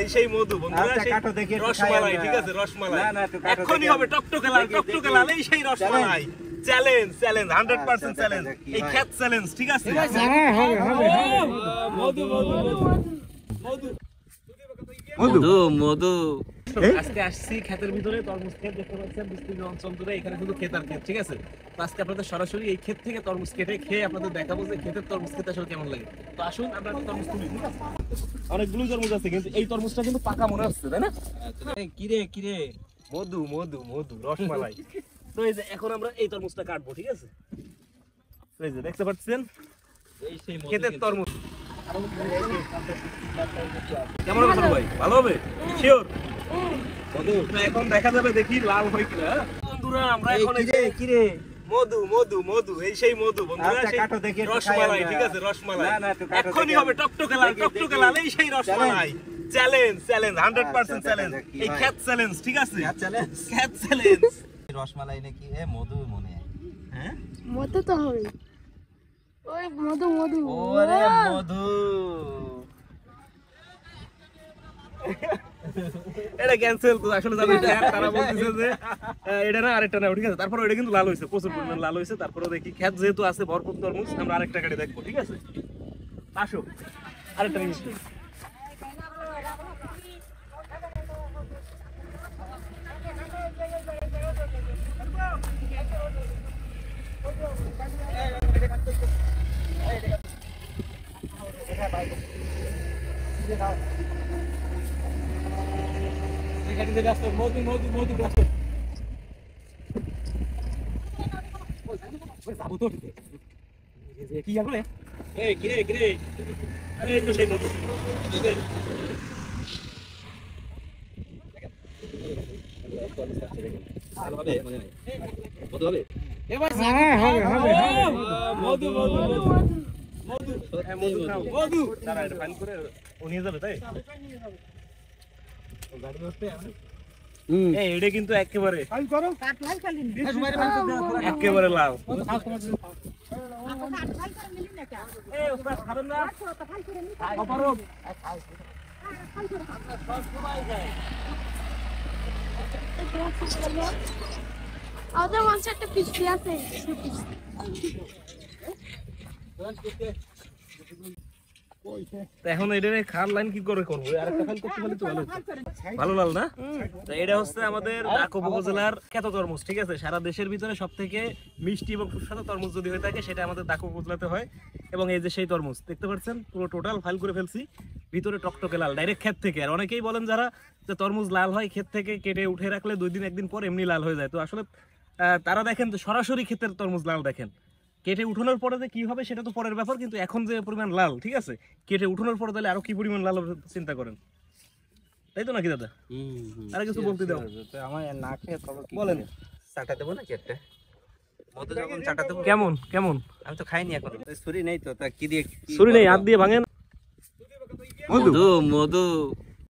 এই সেই মধু বন্ধুরা, সেই রসমালাই, ঠিক আছে রসমালাই এখনই হবে টকটকে লাল এই সেই রসমালাই। চ্যালেঞ্জ 100% চ্যালেঞ্জ, এই ক্ষেত চ্যালেঞ্জ, ঠিক আছে। মধু মধু আজকে আসছি ক্ষেতের ভিতরে, তরমুজ ক্ষেত দেখতে পাচ্ছেন বিস্তীর্ণ অঞ্চল জুড়ে, এখানে শুধু ক্ষেত আর ক্ষেত, ঠিক আছে। তো আজকে আপনাদের সরাসরি এই ক্ষেত থেকে তরমুজ কেটে খেয়ে আপনাদের দেখাবো যে ক্ষেতের তরমুজ খেতে আসলে কেমন লাগে। তো আসুন আমরা তরমুজ তুলি, ঠিক আছে। অনেকগুলো তরমুজ আছে কিন্তু এই তরমুজটা কিন্তু পাকা মনে হচ্ছে, তাই না? কিরে মধু মধু মধু রসমালাই। তো এই যে এখন আমরা এই তরমুজটা কাটবো, ঠিক আছে। তো এই যে দেখতে পাচ্ছেন এই সেই ক্ষেতের তরমুজ। কেমন হবে ভাই? ভালো হবে শিওর? এখন দেখা যাবে, দেখি লাল হয় কিনা। বন্ধুরা আমরা এখন কিরে মধু মধু মধু এই সেই মধু বন্ধুরা, সেই রসমালাই, ঠিক আছে রসমালাই এখনই হবে টকটকে লাল এই সেই রসমালাই। চ্যালেঞ্জ 100% চ্যালেঞ্জ, এই ক্ষেত চ্যালেঞ্জ, ঠিক আছে ক্ষেত চ্যালেঞ্জ। রসমালাই নাকি মধু মনে হয়? হ্যাঁ মধু তো হবে, ওই মধু মধু ওরে মধু। এটা ক্যান্সেল তো আসলে জানেন, তারা বলতেছে যে এটা না আরেকটা না, ঠিক আছে। তারপরে এটা কিন্তু লাল হয়েছে, প্রচুর পরিমাণ লাল হয়েছে। তারপরে দেখি ক্ষেত যেহেতু আছে ভরপুর তরমুজ, আমরা আরেকটা গাড়ি দেখবো, ঠিক আছে। আসো আরেকটা জিনিস মধু মধু মধু কি হবে? এই কিরে এই তো সেই মধু। এটা কিন্তু একেবারে লাল। আমাদের মঞ্চে একটা পিস্তি আছে, এখন এটা খার লাইন কি করে করবো? আরেকটা ফাইল করতে পারলে তো ভালো হতো। ভালো লাল না? তো এটা হচ্ছে আমাদের দাকব উপজেলার ক্ষেত তরমুজ, ঠিক আছে। সারা দেশের ভিতরে সবথেকে মিষ্টি এবং সুস্বাদু তরমুজ যদি হয়ে থাকে সেটা আমাদের দাকব উপজেলাতে হয়। এবং এই যে সেই তরমুজ দেখতে পাচ্ছেন, পুরো টোটাল ফাইল করে ফেলছি, ভিতরে টকটকে লাল, ডাইরেক্ট ক্ষেত থেকে। আর অনেকেই বলেন যারা যে তরমুজ লাল হয় ক্ষেত থেকে কেটে উঠে রাখলে 2 দিন 1 দিন পর এমনি লাল হয়ে যায়। তো আসলে তারা দেখেন তো সরাসরি ক্ষেতের তরমুজ লাল দেখেন, কেটে উঠানোর পরে যে কি হবে সেটা তো পরের ব্যাপার, কিন্তু এখন যে পরিমাণ লাল, ঠিক আছে, কেটে উঠানোর পরে তাহলে আরো কি পরিমাণ লাল হবে চিন্তা করেন, তাই তো নাকি দাদা? আরে কিছু বলতে দাও। আমার না খেয়ে বলেন। চাটা দেবো নাকি একটা মধু? যখন চাটা দেবো কেমন কেমন? আমি তো খাইনি এখন, ছুরি নেই তো, তা কি দিয়ে? ছুরি নেই, হাত দিয়ে ভাঙেন। মধু মধু